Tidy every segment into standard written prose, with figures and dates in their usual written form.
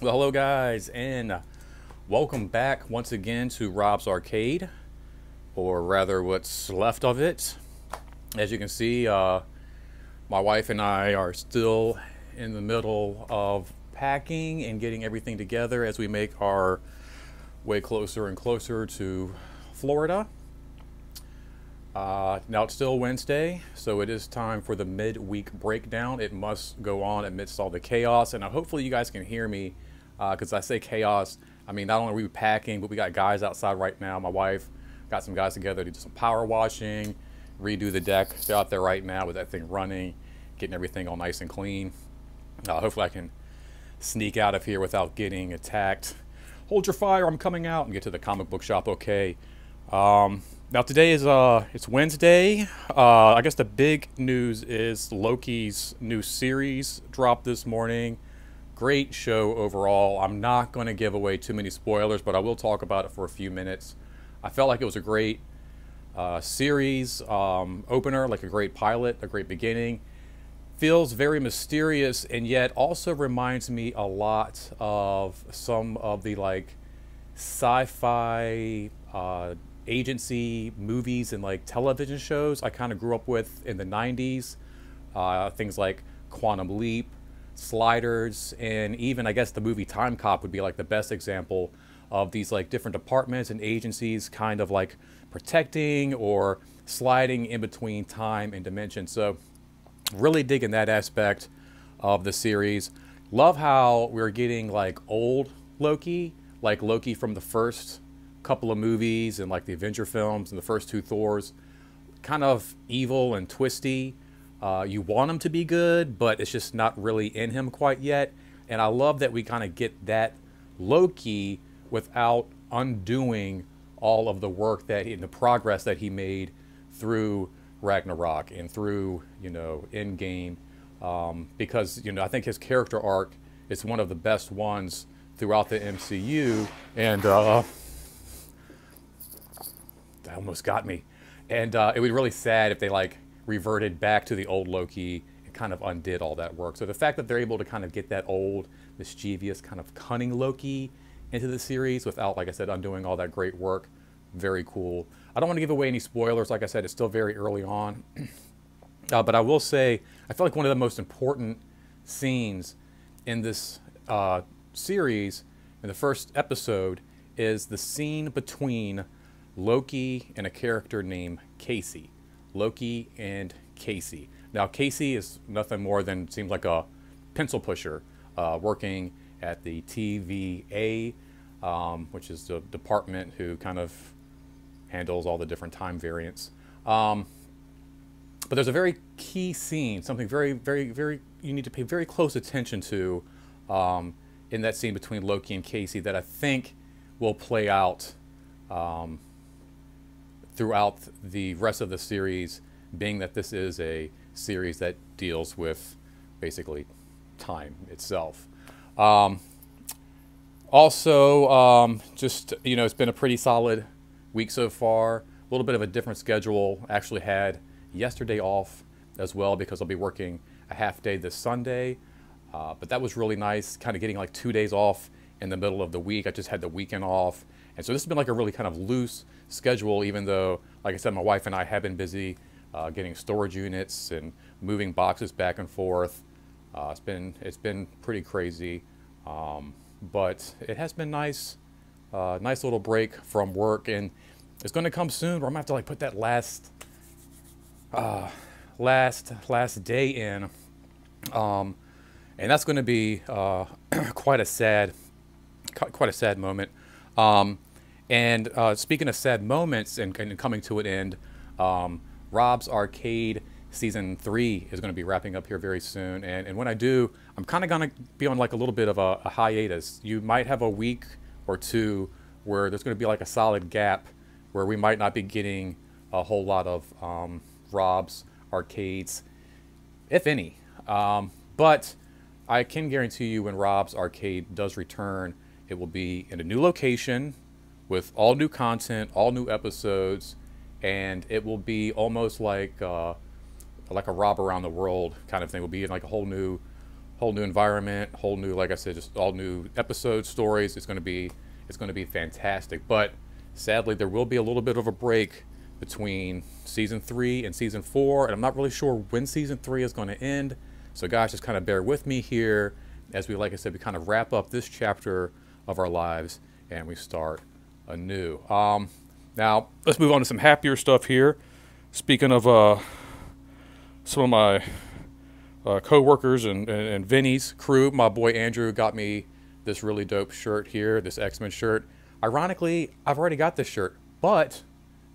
Well, hello guys, and welcome back once again to Rob's Arcade, or rather what's left of it. As you can see, my wife and I are still in the middle of packing and getting everything together as we make our way closer and closer to Florida. Now it's still Wednesday, so it is time for the midweek breakdown. It must go on amidst all the chaos, and hopefully you guys can hear me, because I say chaos, I mean not only are we packing, but we got guys outside right now. My wife got some guys together to do some power washing, redo the deck. They're out there right now with that thing running, getting everything all nice and clean. Hopefully I can sneak out of here without getting attacked. Hold your fire, I'm coming out, and get to the comic book shop okay. Now today is it's Wednesday. I guess the big news is Loki's new series dropped this morning. Great show overall. I'm not going to give away too many spoilers, but I will talk about it for a few minutes. I felt like it was a great series opener, like a great pilot, a great beginning. Feels very mysterious, and yet also reminds me a lot of some of the like sci-fi agency movies and like television shows I kind of grew up with in the 90s. Things like Quantum Leap, Sliders, and even I guess the movie Time Cop would be like the best example of these like different departments and agencies kind of like protecting or sliding in between time and dimension. So really digging that aspect of the series. Love how we're getting like old Loki, like Loki from the first couple of movies and like the Avenger films and the first two Thors, kind of evil and twisty. You want him to be good, but it's just not really in him quite yet. And I love that we kind of get that Loki without undoing all of the work that and the progress that he made through Ragnarok and through, you know, Endgame, because, you know, I think his character arc is one of the best ones throughout the MCU, and that almost got me. And it would be really sad if they like reverted back to the old Loki and kind of undid all that work. So the fact that they're able to kind of get that old, mischievous, kind of cunning Loki into the series without, like I said, undoing all that great work, very cool. I don't want to give away any spoilers. Like I said, it's still very early on. But I will say, I feel like one of the most important scenes in this series, in the first episode, is the scene between Loki and a character named Casey. Loki and Casey. Now Casey is nothing more than, seems like a pencil pusher working at the TVA, which is the department who kind of handles all the different time variants. But there's a very key scene, something very, very, very, you need to pay very close attention to in that scene between Loki and Casey that I think will play out throughout the rest of the series, being that this is a series that deals with basically time itself. Also, just, you know, it's been a pretty solid week so far. A little bit of a different schedule. Actually had yesterday off as well because I'll be working a half day this Sunday. But that was really nice, kind of getting like 2 days off in the middle of the week. I just had the weekend off. And so this has been like a really kind of loose schedule, even though, like I said, my wife and I have been busy getting storage units and moving boxes back and forth. It's been pretty crazy, but it has been nice. Nice little break from work, and it's going to come soon where I'm gonna have to like put that last day in, and that's going to be quite a sad moment. And speaking of sad moments and coming to an end, Rob's Arcade season 3 is going to be wrapping up here very soon. And when I do, I'm kind of going to be on like a little bit of a hiatus. You might have a week or two where there's going to be like a solid gap where we might not be getting a whole lot of Rob's Arcades, if any. But I can guarantee you when Rob's Arcade does return, it will be in a new location with all new content, all new episodes, and it will be almost like a Rob Around the World kind of thing. It will be in like a whole new environment, whole new, like I said, just all new episodes, stories. It's going to be fantastic. But sadly, there will be a little bit of a break between season 3 and season 4, and I'm not really sure when season 3 is going to end. So guys, just kind of bear with me here as we, like I said, we kind of wrap up this chapter of our lives and we start anew. Now let's move on to some happier stuff here. Speaking of some of my co-workers and Vinny's crew, my boy Andrew got me this really dope shirt here, this X-Men shirt. Ironically, I've already got this shirt, but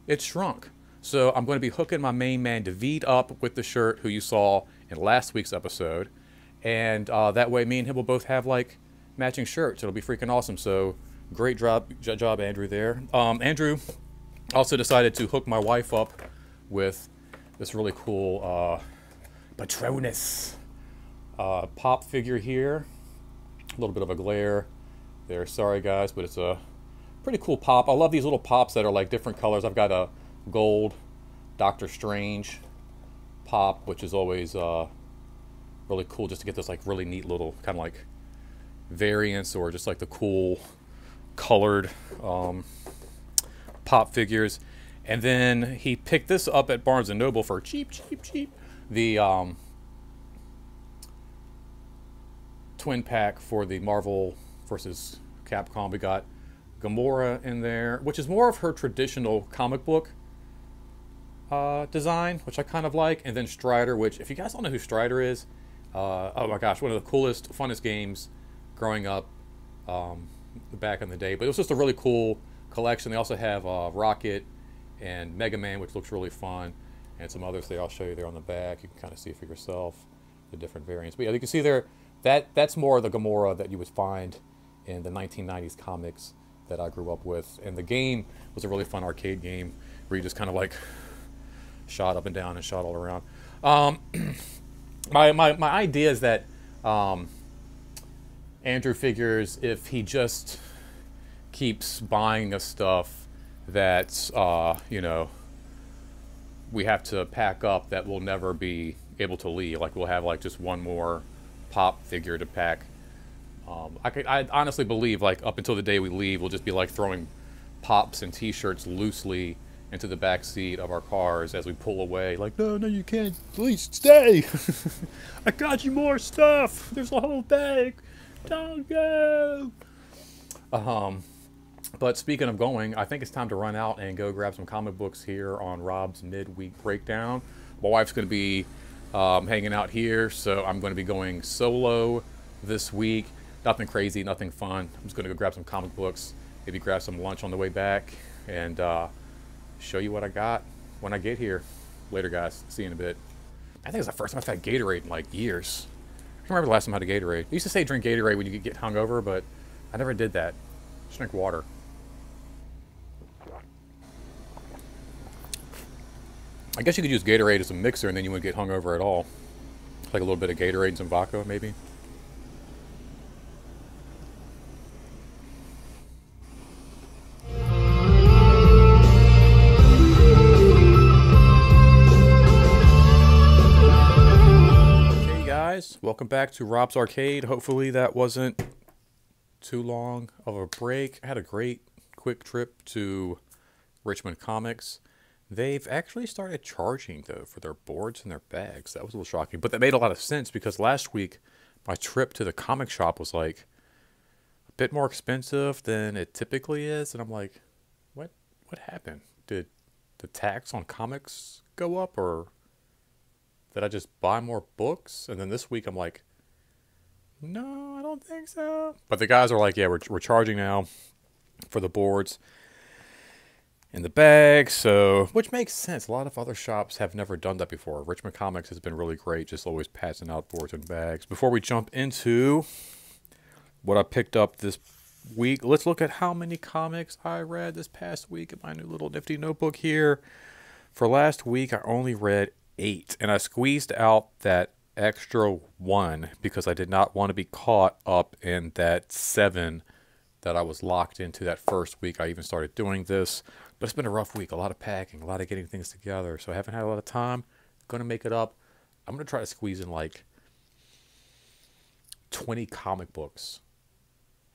it's shrunk. So I'm going to be hooking my main man David up with the shirt, who you saw in last week's episode. And that way me and him will both have like matching shirts. It'll be freaking awesome. So great job Andrew there. Andrew also decided to hook my wife up with this really cool Patronus pop figure here. A little bit of a glare there. Sorry guys, but it's a pretty cool pop. I love these little pops that are like different colors. I've got a gold Doctor Strange pop, which is always really cool just to get this like really neat little kind of like variants or just like the cool colored pop figures. And then he picked this up at Barnes & Noble for cheap. The twin pack for the Marvel versus Capcom. We got Gamora in there, which is more of her traditional comic book design, which I kind of like. And then Strider, which, if you guys don't know who Strider is, oh my gosh, one of the coolest, funnest games growing up back in the day. But it was just a really cool collection. They also have Rocket and Mega Man, which looks really fun, and some others there I'll show you there on the back. You can kind of see for yourself the different variants. But yeah, you can see there, that's more the Gamora that you would find in the 1990s comics that I grew up with. And the game was a really fun arcade game where you just kind of like shot up and down and shot all around. My idea is that Andrew figures if he just keeps buying us stuff that you know, we have to pack up, that we'll never be able to leave. Like we'll have like just one more pop figure to pack. I honestly believe like up until the day we leave, we'll just be like throwing pops and t-shirts loosely into the back seat of our cars as we pull away. Like, no, you can't. Please stay. I got you more stuff. There's a whole bag. Don't go. But speaking of going, I think it's time to run out and go grab some comic books here on Rob's midweek breakdown. My wife's going to be hanging out here, so I'm going to be going solo this week. Nothing crazy, nothing fun. I'm just going to go grab some comic books, maybe grab some lunch on the way back, and show you what I got when I get here. Later, guys. See you in a bit. I think it's the first time I've had Gatorade in like years. I can't remember the last time I had a Gatorade. I used to say drink Gatorade when you get hungover, but I never did that. Just drink water. I guess you could use Gatorade as a mixer and then you wouldn't get hungover at all. Like a little bit of Gatorade and some vodka, maybe. Okay, guys, welcome back to Rob's Arcade. Hopefully that wasn't too long of a break. I had a great quick trip to Richmond Comics. They've actually started charging, though, for their boards and their bags. That was a little shocking. But that made a lot of sense because last week, my trip to the comic shop was, like, a bit more expensive than it typically is. And I'm like, what happened? Did the tax on comics go up? Or did I just buy more books? And then this week, I'm like, no, I don't think so. But the guys are like, yeah, we're charging now for the boards. in the bag. So, which makes sense. A lot of other shops have never done that before. Richmond Comics has been really great, just always passing out boards and bags. Before we jump into what I picked up this week, let's look at how many comics I read this past week in my new little nifty notebook here. For last week, I only read 8, and I squeezed out that extra 1 because I did not want to be caught up in that 7 that I was locked into that first week I even started doing this. But it's been a rough week, a lot of packing, a lot of getting things together, so I haven't had a lot of time. Going to make it up. I'm going to try to squeeze in like 20 comic books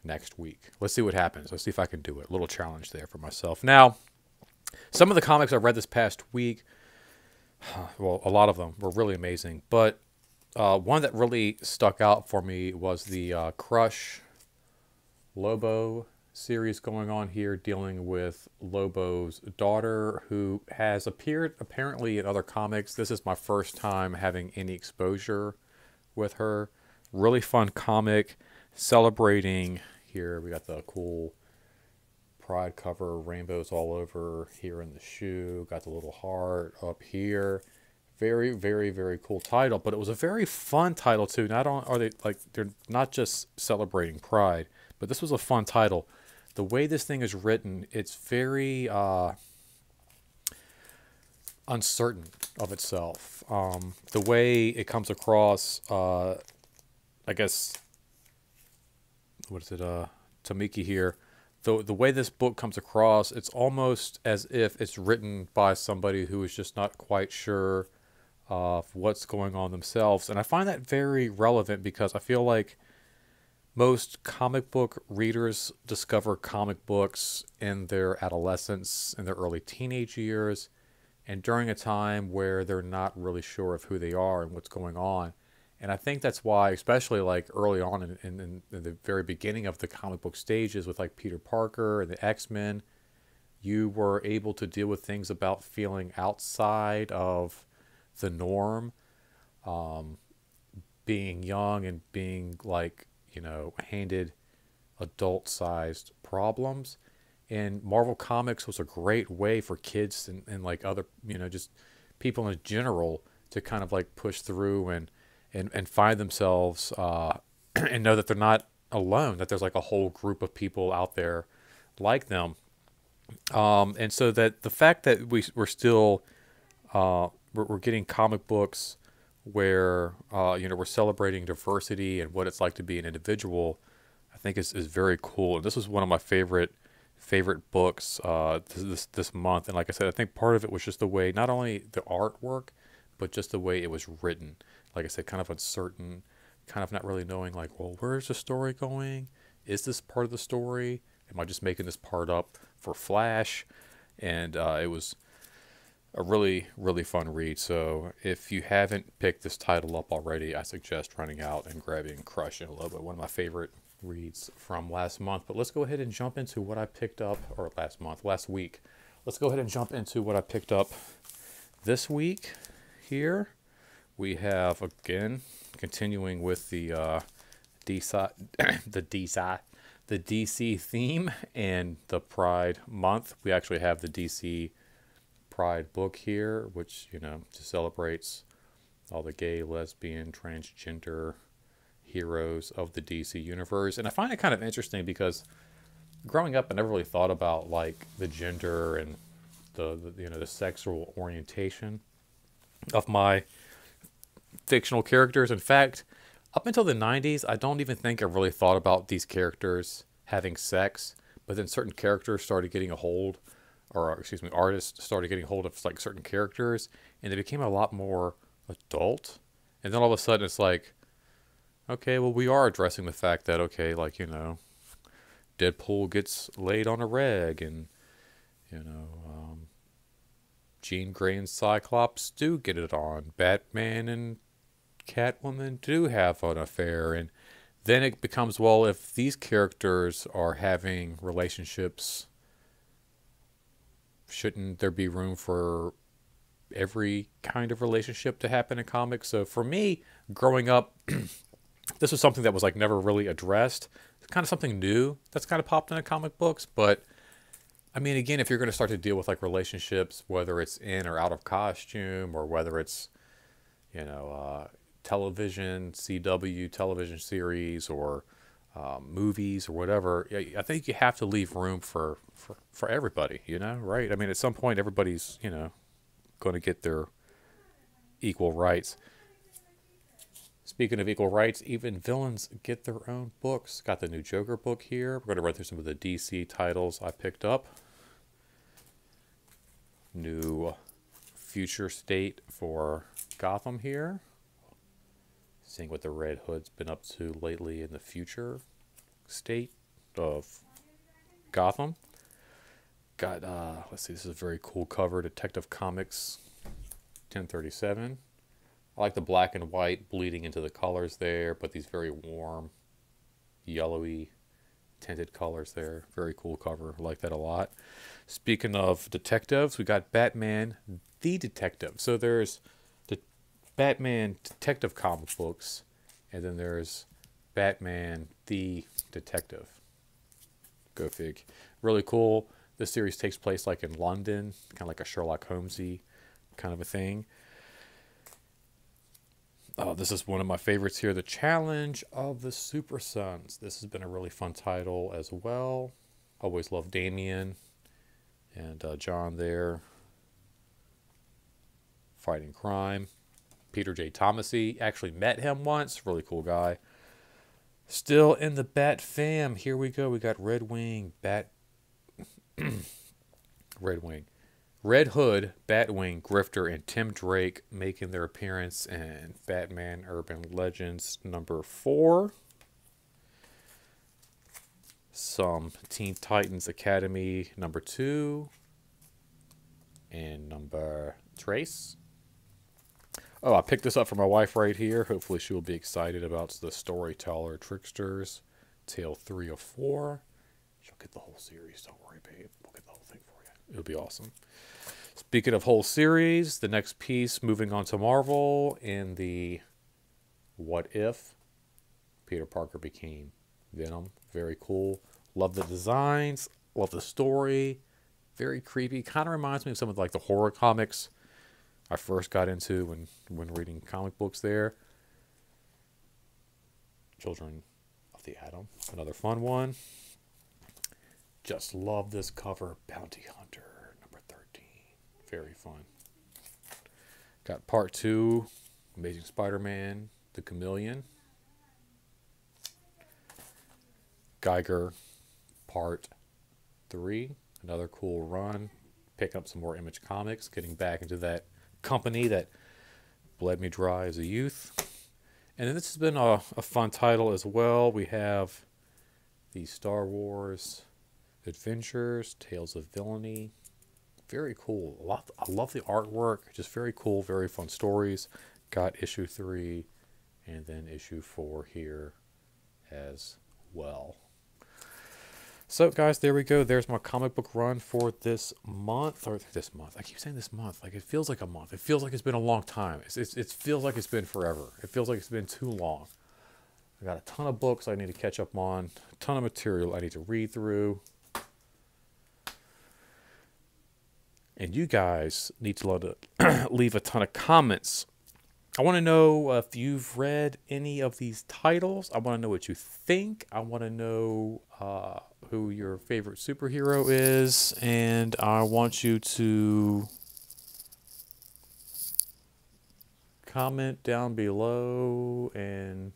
next week. Let's see what happens. Let's see if I can do it. A little challenge there for myself. Now, some of the comics I read this past week, well, a lot of them were really amazing, but one that really stuck out for me was the Crush Lobo series going on here, dealing with Lobo's daughter, who has appeared apparently in other comics. This is my first time having any exposure with her. Really fun comic, celebrating, here we got the cool Pride cover, rainbows all over here in the shoe, got the little heart up here. Very, very, very cool title, but it was a very fun title too. Not only are they like, they're not just celebrating Pride, but this was a fun title. The way this thing is written, it's very uncertain of itself. The way it comes across, I guess, what is it, Tamiki here, the way this book comes across, it's almost as if it's written by somebody who is just not quite sure of what's going on themselves. And I find that very relevant because I feel like most comic book readers discover comic books in their adolescence, in their early teenage years, and during a time where they're not really sure of who they are and what's going on. And I think that's why, especially like early on in the very beginning of the comic book stages with like Peter Parker and the X-Men, you were able to deal with things about feeling outside of the norm, being young and being like, you know, handed adult-sized problems. And Marvel Comics was a great way for kids and like other, you know, just people in general to kind of like push through and find themselves and know that they're not alone, that there's like a whole group of people out there like them. And so that the fact that we're still, we're getting comic books where, you know, we're celebrating diversity and what it's like to be an individual, I think is very cool. And this was one of my favorite books this month. And like I said, I think part of it was just the way, not only the artwork, but just the way it was written. Like I said, kind of uncertain, kind of not really knowing like, well, where's the story going? Is this part of the story? Am I just making this part up for Flash? And it was a really, really fun read. So if you haven't picked this title up already, I suggest running out and grabbing Crush and Lobo, one of my favorite reads from last month. But let's go ahead and jump into what I picked up, or last week. Let's go ahead and jump into what I picked up this week here. We have, again, continuing with the DC theme and the Pride month. We actually have the DC Pride book here, which, you know, just celebrates all the gay, lesbian, transgender heroes of the DC universe. And I find it kind of interesting because growing up, I never really thought about like the gender and the you know, the sexual orientation of my fictional characters. In fact, up until the 90s, I don't even think I really thought about these characters having sex. But then certain characters started getting a hold, or excuse me, artists started getting hold of like certain characters, and they became a lot more adult. And then all of a sudden it's like, okay, well, we are addressing the fact that, okay, like, you know, Deadpool gets laid on a reg, and, you know, Jean Grey and Cyclops do get it on. Batman and Catwoman do have an affair. And then it becomes, well, if these characters are having relationships, shouldn't there be room for every kind of relationship to happen in comics? So for me, growing up, this was something that was like never really addressed. It's kind of something new that's kind of popped into comic books, but I mean, again, if you're going to start to deal with like relationships, whether it's in or out of costume, or whether it's, you know, television, CW television series, or movies or whatever, I think you have to leave room for everybody, you know, right? I mean, at some point, everybody's, you know, going to get their equal rights. Speaking of equal rights, even villains get their own books. Got the new Joker book here. We're going to run through some of the DC titles I picked up. New future state for Gotham here. Seeing what the Red Hood's been up to lately in the future state of Gotham. Got, let's see, this is a very cool cover. Detective Comics 1037. I like the black and white bleeding into the colors there, but these very warm, yellowy tinted colors there. Very cool cover. I like that a lot. Speaking of detectives, we got Batman the Detective. So there's the Batman Detective comic books, and then there's Batman the Detective. Go fig. Really cool. This series takes place like in London, kind of like a Sherlock Holmesy kind of a thing. This is one of my favorites here, The Challenge of the Super Sons. This has been a really fun title as well. Always loved Damien and John there. Fighting crime. Peter J. Thomasy. Actually met him once. Really cool guy. Still in the Bat fam. Here we go. We got Red Wing, Red Wing. Red Hood, Batwing, Grifter, and Tim Drake making their appearance in Batman Urban Legends number 4. Some Teen Titans Academy number 2. And number Trace. Oh, I picked this up for my wife right here. Hopefully she will be excited about the Storyteller Tricksters. Tale 3 of 4. She'll get the whole series. Don't worry, babe. We'll get the whole thing for you. It'll be awesome. Speaking of whole series, the next piece moving on to Marvel in the What If Peter Parker became Venom. Very cool. Love the designs. Love the story. Very creepy. Kind of reminds me of some of like the horror comics I first got into when reading comic books there. Children of the Atom. Another fun one. Just love this cover. Bounty Hunter. Very fun. Got part 2, Amazing Spider-Man, The Chameleon. Geiger, part 3, another cool run. Picking up some more Image Comics, getting back into that company that bled me dry as a youth. And then this has been a fun title as well. We have the Star Wars Adventures, Tales of Villainy. Very cool. I love the artwork. Just very cool, very fun stories. Got issue 3 and then issue 4 here as well. So, guys, there we go. There's my comic book run for this month. Or this month. I keep saying this month. Like, it feels like a month. It feels like it's been a long time. It feels like it's been forever. It feels like it's been too long. I got a ton of books I need to catch up on. A ton of material I need to read through. And you guys need to leave a ton of comments. I want to know if you've read any of these titles. I want to know what you think. I want to know who your favorite superhero is. And I want you to comment down below. And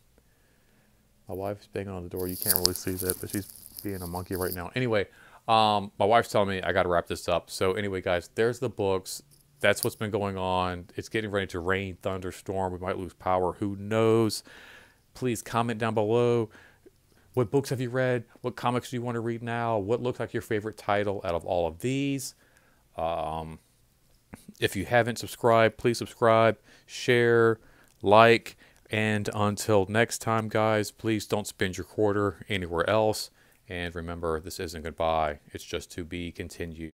my wife's banging on the door. You can't really see that, but she's being a monkey right now. Anyway. My wife's telling me I got to wrap this up. So anyway, guys, there's the books. That's what's been going on. It's getting ready to rain, thunderstorm. We might lose power. Who knows? Please comment down below. What books have you read? What comics do you want to read now? What looks like your favorite title out of all of these? If you haven't subscribed, please subscribe, share, like. And until next time, guys, please don't spend your quarter anywhere else. And remember, this isn't goodbye. It's just to be continued.